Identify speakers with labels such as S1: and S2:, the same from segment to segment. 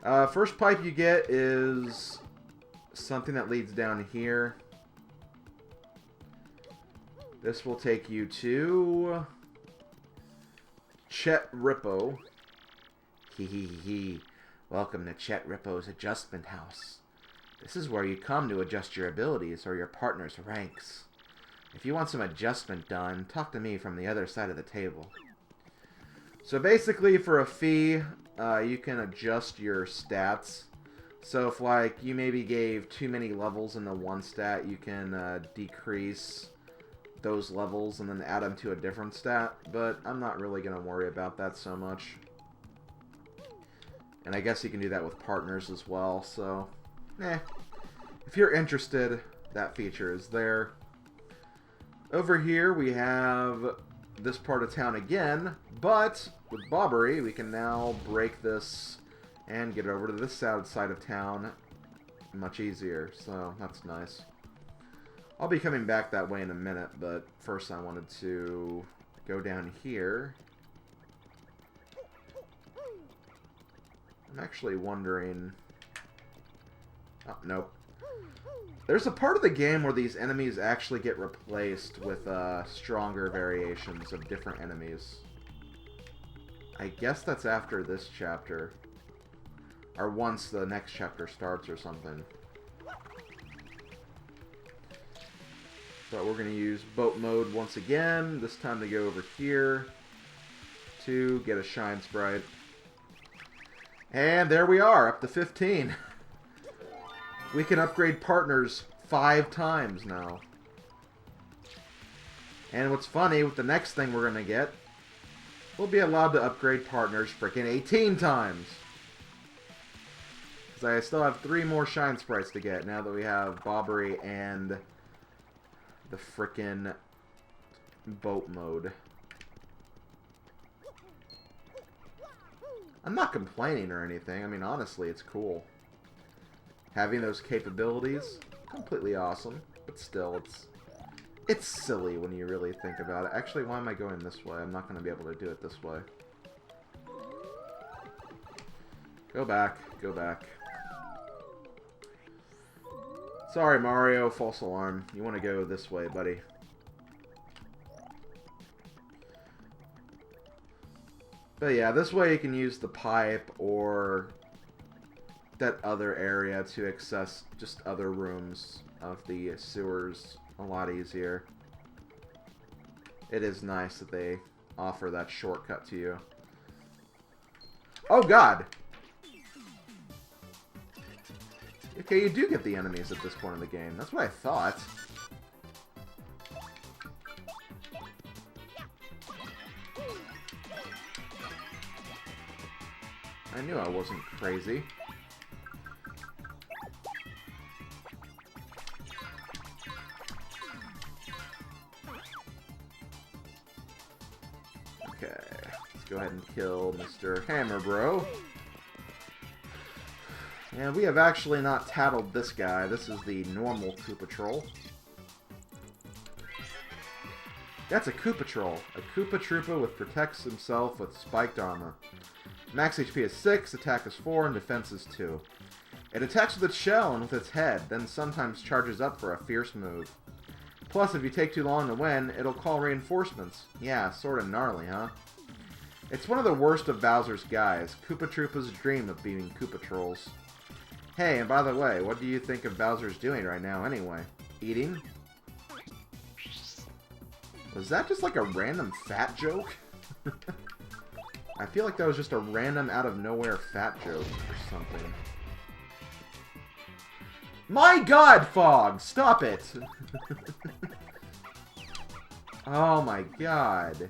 S1: First pipe you get is something that leads down here. This will take you to Chet Rippo. Hee hee hee. Welcome to Chet Rippo's adjustment house. This is where you come to adjust your abilities or your partner's ranks. If you want some adjustment done, talk to me from the other side of the table. So basically, for a fee, you can adjust your stats. So if, like, you maybe gave too many levels in the one stat, you can decrease those levels and then add them to a different stat. But I'm not really going to worry about that so much. And I guess you can do that with partners as well, so... If you're interested, that feature is there. Over here, we have this part of town again, but with Bobbery, we can now break this and get over to this side of town much easier, so that's nice. I'll be coming back that way in a minute, but first I wanted to go down here. I'm actually wondering... Oh, nope. There's a part of the game where these enemies actually get replaced with stronger variations of different enemies. I guess that's after this chapter. Or once the next chapter starts or something. But we're going to use boat mode once again. This time to go over here to get a shine sprite. And there we are, up to 15. We can upgrade partners 5 times now. And what's funny, with the next thing we're going to get, we'll be allowed to upgrade partners frickin' 18 times. Because I still have 3 more shine sprites to get now that we have Bobbery and the frickin' boat mode. I'm not complaining or anything. I mean, honestly, it's cool. Having those capabilities, completely awesome. But still, it's silly when you really think about it. Actually, why am I going this way? I'm not going to be able to do it this way. Go back. Go back. Sorry, Mario. False alarm. You want to go this way, buddy. But yeah, this way you can use the pipe or that other area to access just other rooms of the sewers a lot easier. It is nice that they offer that shortcut to you. Oh god! Okay, you do get the enemies at this point in the game. That's what I thought. I knew I wasn't crazy. Okay, let's go ahead and kill Mr. Hammer Bro. And we have actually not tattled this guy. This is the normal Koopa Troll. That's a Koopa Troll. A Koopa Troopa which protects himself with spiked armor. Max HP is 6, attack is 4, and defense is 2. It attacks with its shell and with its head, then sometimes charges up for a fierce move. Plus, if you take too long to win, it'll call reinforcements. Yeah, sorta gnarly, huh? It's one of the worst of Bowser's guys. Koopa Troopas dream of beating Koopa Trolls. Hey, and by the way, what do you think of Bowser's doing right now anyway? Eating? Was that just like a random fat joke? I feel like that was just a random out-of-nowhere fat joke or something. My god, Fog! Stop it! Oh my god.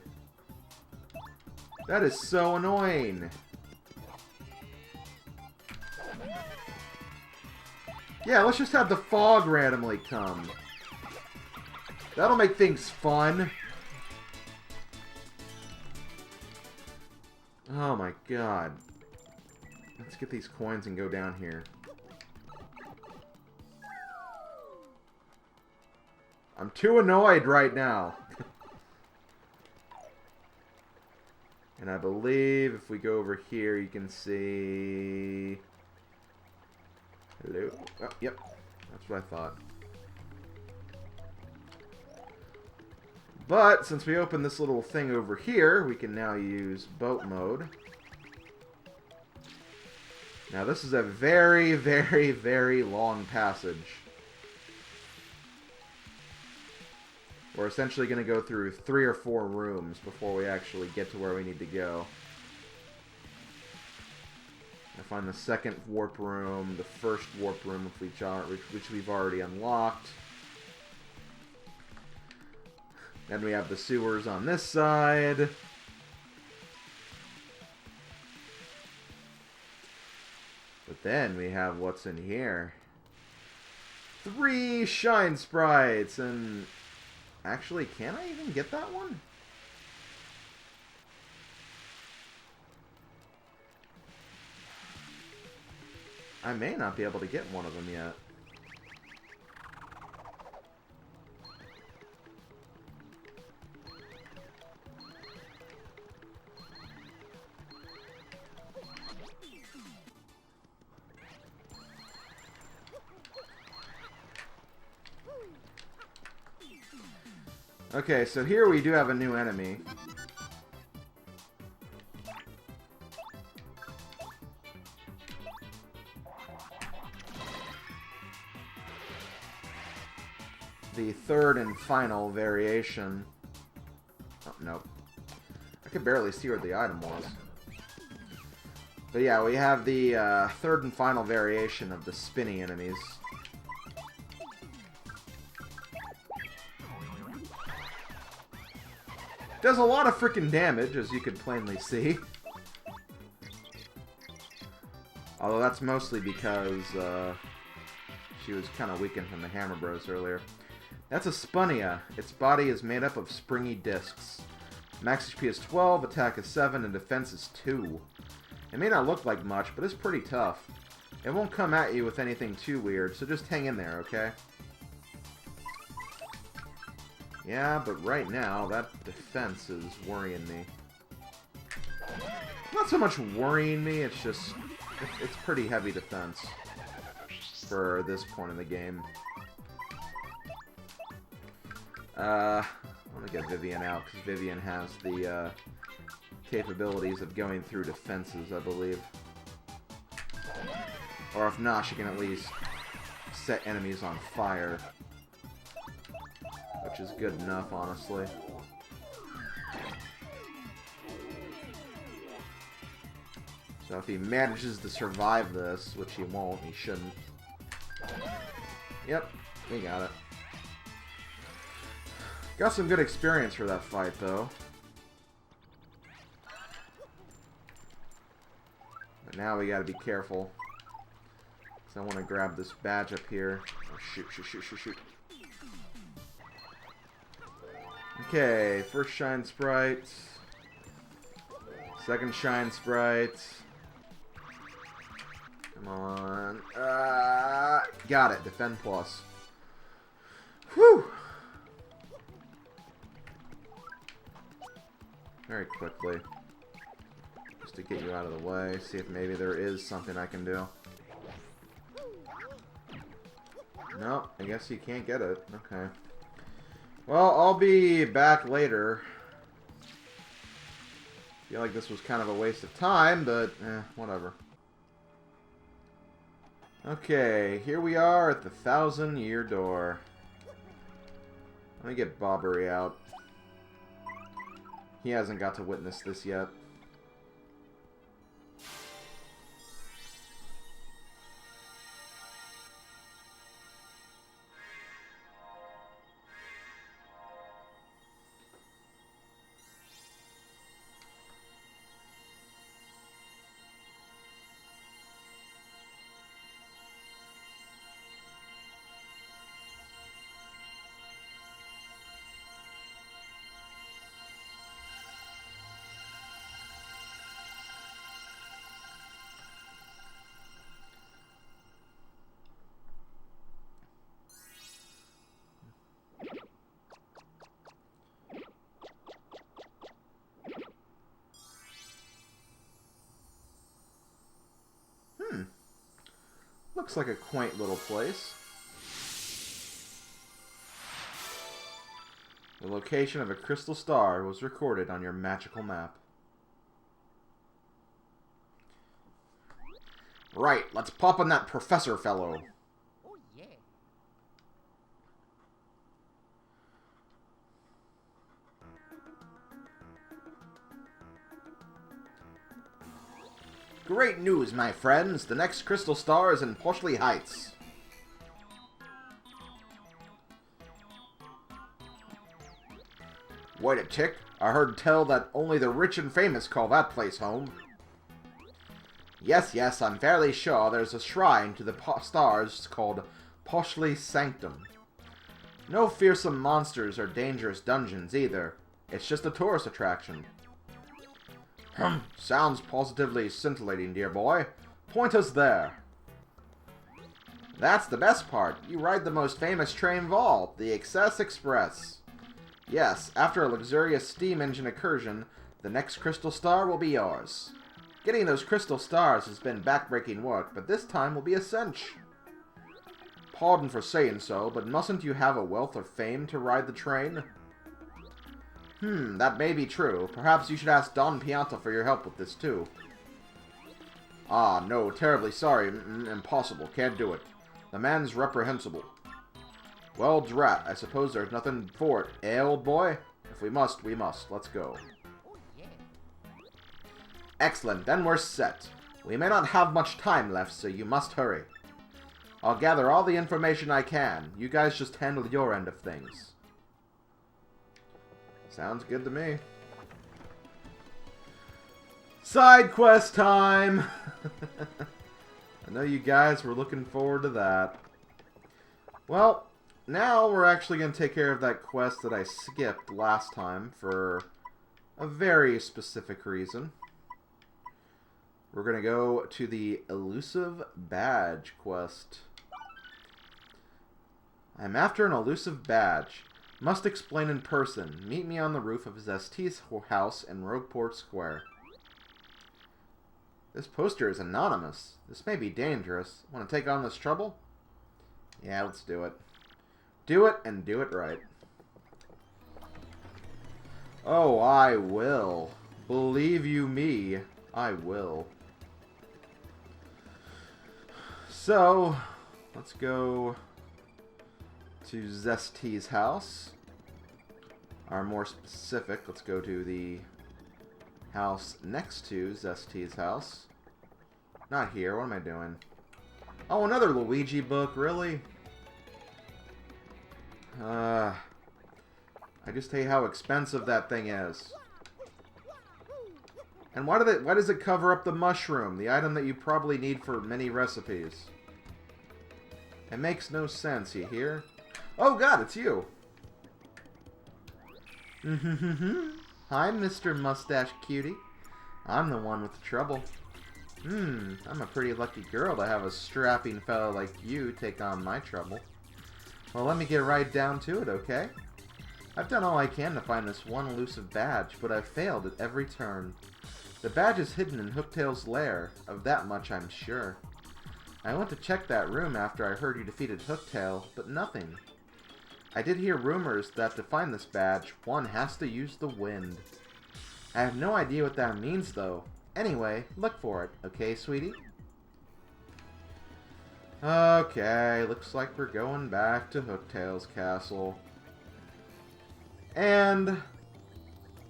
S1: That is so annoying. Yeah, let's just have the Fog randomly come. That'll make things fun. Oh my god. Let's get these coins and go down here. I'm too annoyed right now. And I believe if we go over here, you can see... Oh, yep. That's what I thought. But, since we opened this little thing over here, we can now use boat mode. Now, this is a very, very, very long passage. We're essentially going to go through 3 or 4 rooms before we actually get to where we need to go. I find the second warp room, the first warp room, which we've already unlocked. Then we have the sewers on this side. But then we have what's in here. 3 shine sprites, and actually, can I even get that one? I may not be able to get one of them yet. Okay, so here we do have a new enemy. The third and final variation. Oh, nope. I could barely see where the item was. But yeah, we have the third and final variation of the spinny enemies. Does a lot of freaking damage, as you could plainly see. Although that's mostly because she was kind of weakened from the Hammer Bros earlier. That's a Spunnia. Its body is made up of springy discs. Max HP is 12, attack is 7, and defense is 2. It may not look like much, but it's pretty tough. It won't come at you with anything too weird, so just hang in there, okay? Yeah, but right now, that defense is worrying me. Not so much worrying me, it's just... It's pretty heavy defense for this point in the game. I'm gonna get Vivian out, because Vivian has the capabilities of going through defenses, I believe. Or if not, she can at least set enemies on fire. Which is good enough, honestly. So if he manages to survive this, which he won't, he shouldn't. Yep, we got it. Got some good experience for that fight, though. But now we gotta be careful. Because I want to grab this badge up here. Oh, shoot, shoot, shoot, shoot, shoot. Okay, first shine sprite. Second shine sprite. Come on. Got it. Defend plus. Whew! Very quickly. Just to get you out of the way. See if maybe there is something I can do. Nope, I guess you can't get it. Okay. Well, I'll be back later. Feel like this was kind of a waste of time, but whatever. Okay, here we are at the 1,000-year door. Let me get Bobbery out. He hasn't got to witness this yet. Looks like a quaint little place. The location of a crystal star was recorded on your magical map. Right, let's pop on that professor fellow.
S2: Oh, yeah.
S1: Great news, my friends. The next crystal star is in Poshley Heights. Wait a tick. I heard tell that only the rich and famous call that place home. Yes, I'm fairly sure there's a shrine to the stars called Poshley Sanctum. No fearsome monsters or dangerous dungeons either. It's just a tourist attraction. Sounds positively scintillating, dear boy. Point us there. That's the best part. You ride the most famous train of all, the Excess Express. Yes, after a luxurious steam engine incursion, the next crystal star will be yours. Getting those crystal stars has been backbreaking work, but this time will be a cinch. Pardon for saying so, but mustn't you have a wealth of fame to ride the train? That may be true. Perhaps you should ask Don Pianta for your help with this, too. Ah, no, terribly sorry. Impossible. Can't do it. The man's reprehensible. Well, drat, I suppose there's nothing for it, eh, old boy? If we must, we must. Let's go.
S2: Oh, yeah.
S1: Excellent, then we're set. We may not have much time left, so you must hurry. I'll gather all the information I can. You guys just handle your end of things. Sounds good to me. Side quest time! I know you guys were looking forward to that. Well, now we're actually going to take care of that quest that I skipped last time for a very specific reason. We're going to go to the elusive badge quest. I'm after an elusive badge. Must explain in person. Meet me on the roof of Zest's house in Rogueport Square. This poster is anonymous. This may be dangerous. Want to take on this trouble? Yeah, let's do it. Do it and do it right. Oh, I will. Believe you me, I will. So, let's go to Zest's house. Or more specific, let's go to the house next to Zest's house. Not here, what am I doing? Oh, another Luigi book, really? I just hate how expensive that thing is. And why does it cover up the mushroom, the item that you probably need for many recipes? It makes no sense, you hear? Oh god, it's you! Hi, Mr. Mustache Cutie. I'm the one with the trouble. I'm a pretty lucky girl to have a strapping fellow like you take on my trouble. Well, let me get right down to it, okay? I've done all I can to find this one elusive badge, but I've failed at every turn. The badge is hidden in Hooktail's lair, of that much I'm sure. I went to check that room after I heard you defeated Hooktail, but nothing. I did hear rumors that to find this badge, one has to use the wind. I have no idea what that means, though. Anyway, look for it, okay, sweetie? Okay, looks like we're going back to Hooktail's castle. And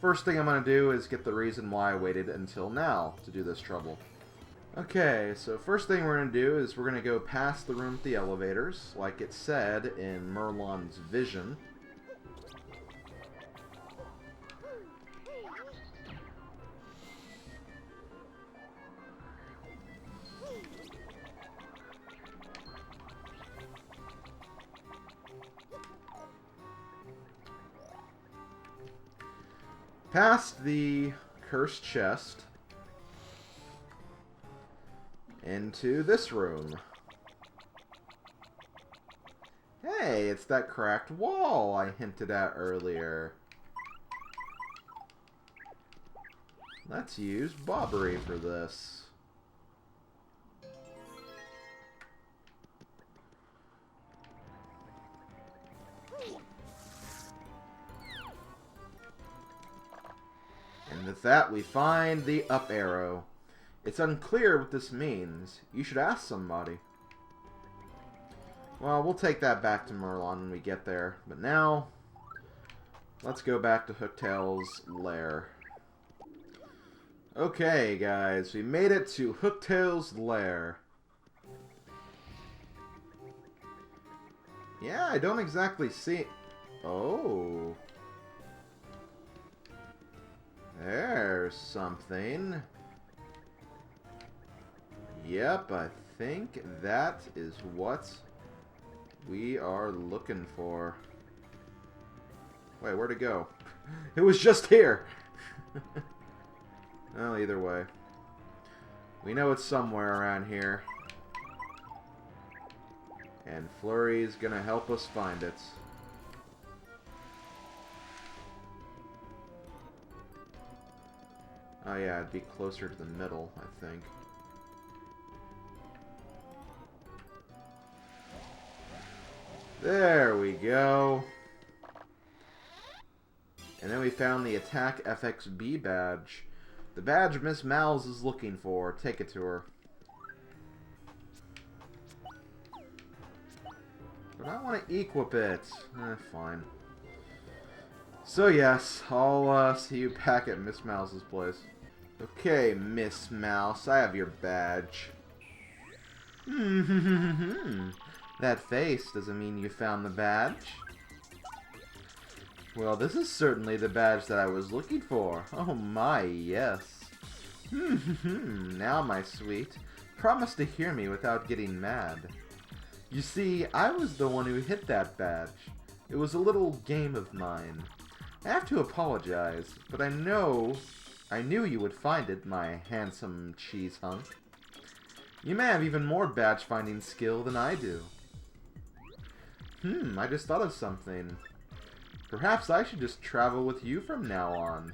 S1: first thing I'm going to do is get the reason why I waited until now to do this trouble. Okay, so first thing we're going to do is we're going to go past the room with the elevators, like it said in Merlon's vision. Past the cursed chest into this room. Hey, it's that cracked wall I hinted at earlier. Let's use Bobbery for this. With that, we find the up arrow. It's unclear what this means. You should ask somebody. Well, we'll take that back to Merlon when we get there. But now, let's go back to Hooktail's lair. Okay, guys, we made it to Hooktail's lair. Yeah, I don't exactly see... Oh. There's something. Yep, I think that is what we are looking for. Wait, where'd it go? It was just here! Well, either way. We know it's somewhere around here. And Flurry's gonna help us find it. Oh yeah, it'd be closer to the middle, I think. There we go. And then we found the Attack FXB badge. The badge Miss Mal's is looking for. Take it to her. But I want to equip it. Fine. So yes, I'll see you back at Miss Mouse's place. Okay, Miss Mouse, I have your badge. That face doesn't mean you found the badge. Well, this is certainly the badge that I was looking for. Oh my, yes. Now, my sweet, promise to hear me without getting mad. You see, I was the one who hit that badge. It was a little game of mine. I have to apologize, but I knew you would find it, my handsome cheese hunk. You may have even more badge-finding skill than I do. I just thought of something. Perhaps I should just travel with you from now on.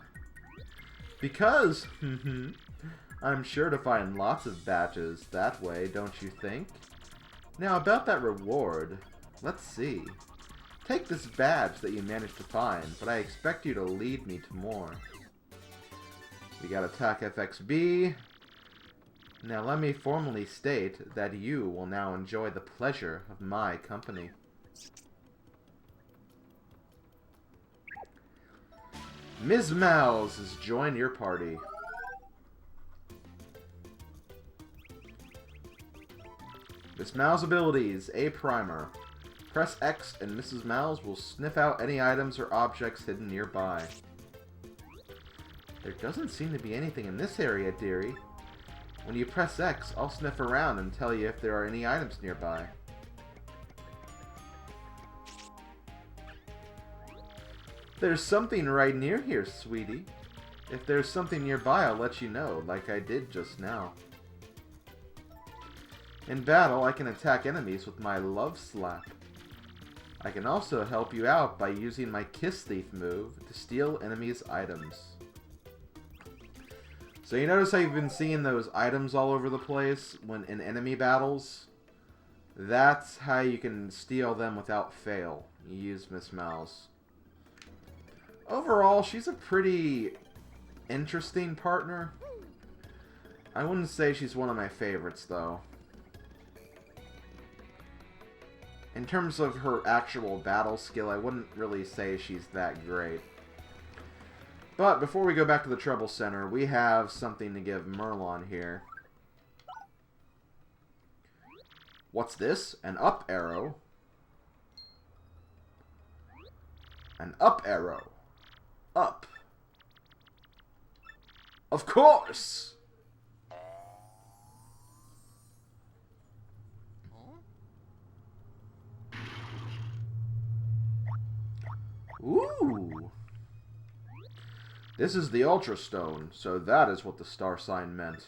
S1: Because, I'm sure to find lots of badges that way, don't you think? Now, about that reward, let's see. Take this badge that you managed to find, but I expect you to lead me to more. We got Attack FXB. Now let me formally state that you will now enjoy the pleasure of my company. Ms. Mouse has joined your party. Miss Mouse abilities, A primer. Press X and Mrs. Mouse will sniff out any items or objects hidden nearby. There doesn't seem to be anything in this area, dearie. When you press X, I'll sniff around and tell you if there are any items nearby. There's something right near here, sweetie. If there's something nearby, I'll let you know, like I did just now. In battle, I can attack enemies with my Love Slap. I can also help you out by using my Kiss Thief move to steal enemies' items. So you notice how you've been seeing those items all over the place when in enemy battles? That's how you can steal them without fail. You use Miss Mouse. Overall, she's a pretty interesting partner. I wouldn't say she's one of my favorites, though. In terms of her actual battle skill, I wouldn't really say she's that great. But before we go back to the Trouble Center, we have something to give Merlon here. What's this? An up arrow? An up arrow. Up. Of course! Ooh! This is the Ultra Stone, so that is what the star sign meant.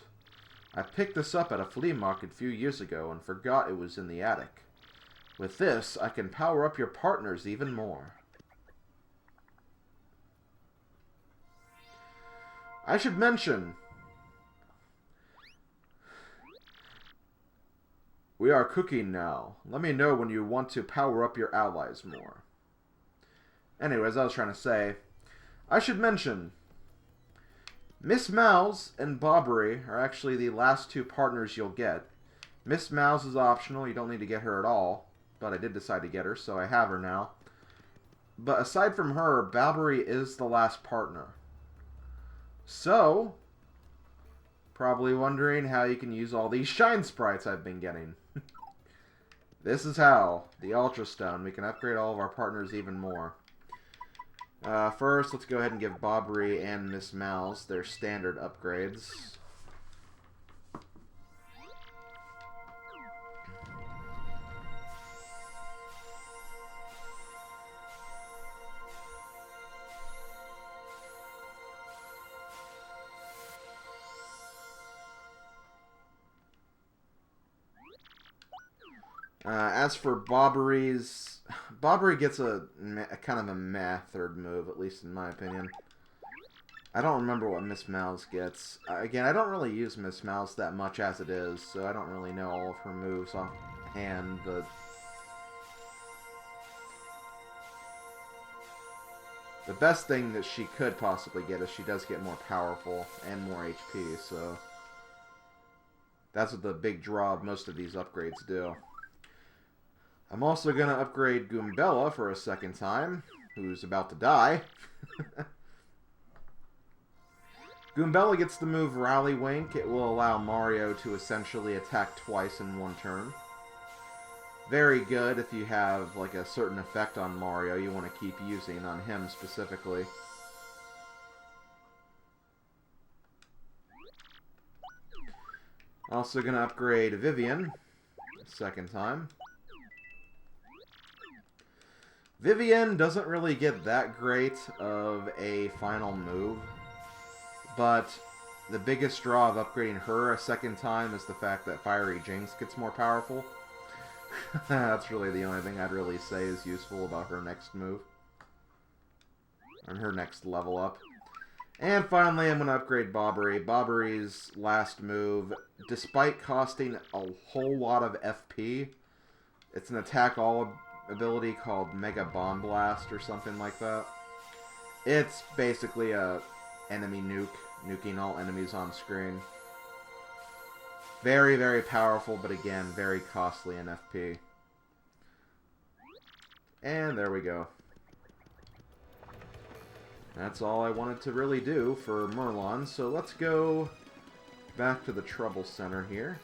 S1: I picked this up at a flea market a few years ago and forgot it was in the attic. With this, I can power up your partners even more. I should mention, we are cooking now. Let me know when you want to power up your allies more. Anyways, I was trying to say, I should mention, Miss Mouse and Bobbery are actually the last two partners you'll get. Miss Mouse is optional, you don't need to get her at all. But I did decide to get her, so I have her now. But aside from her, Bobbery is the last partner. So, probably wondering how you can use all these shine sprites I've been getting. This is how. The Ultra Stone. We can upgrade all of our partners even more. First, let's go ahead and give Bobbery and Miss Mouse their standard upgrades. As for Bobbery's... Bobbery gets a kind of a meh third move, at least in my opinion. I don't remember what Miss Mouse gets. Again, I don't really use Miss Mouse that much as it is, so I don't really know all of her moves offhand, but... The best thing that she could possibly get is she does get more powerful and more HP, so... That's what the big draw of most of these upgrades do. I'm also going to upgrade Goombella for a second time, who's about to die. Goombella gets the move Rally Wink. It will allow Mario to essentially attack twice in one turn. Very good if you have like a certain effect on Mario you want to keep using on him specifically. Also going to upgrade Vivian second time. Vivian doesn't really get that great of a final move, but the biggest draw of upgrading her a second time is the fact that Fiery Jinx gets more powerful. That's really the only thing I'd really say is useful about her next move. And her next level up. And finally, I'm going to upgrade Bobbery. Bobbery's last move, despite costing a whole lot of FP, it's an attack all ability called Mega Bomb Blast or something like that. It's basically a enemy nuke, nuking all enemies on screen. Very, very powerful, but again, very costly in FP. And there we go. That's all I wanted to really do for Merlon, so let's go back to the Trouble Center here.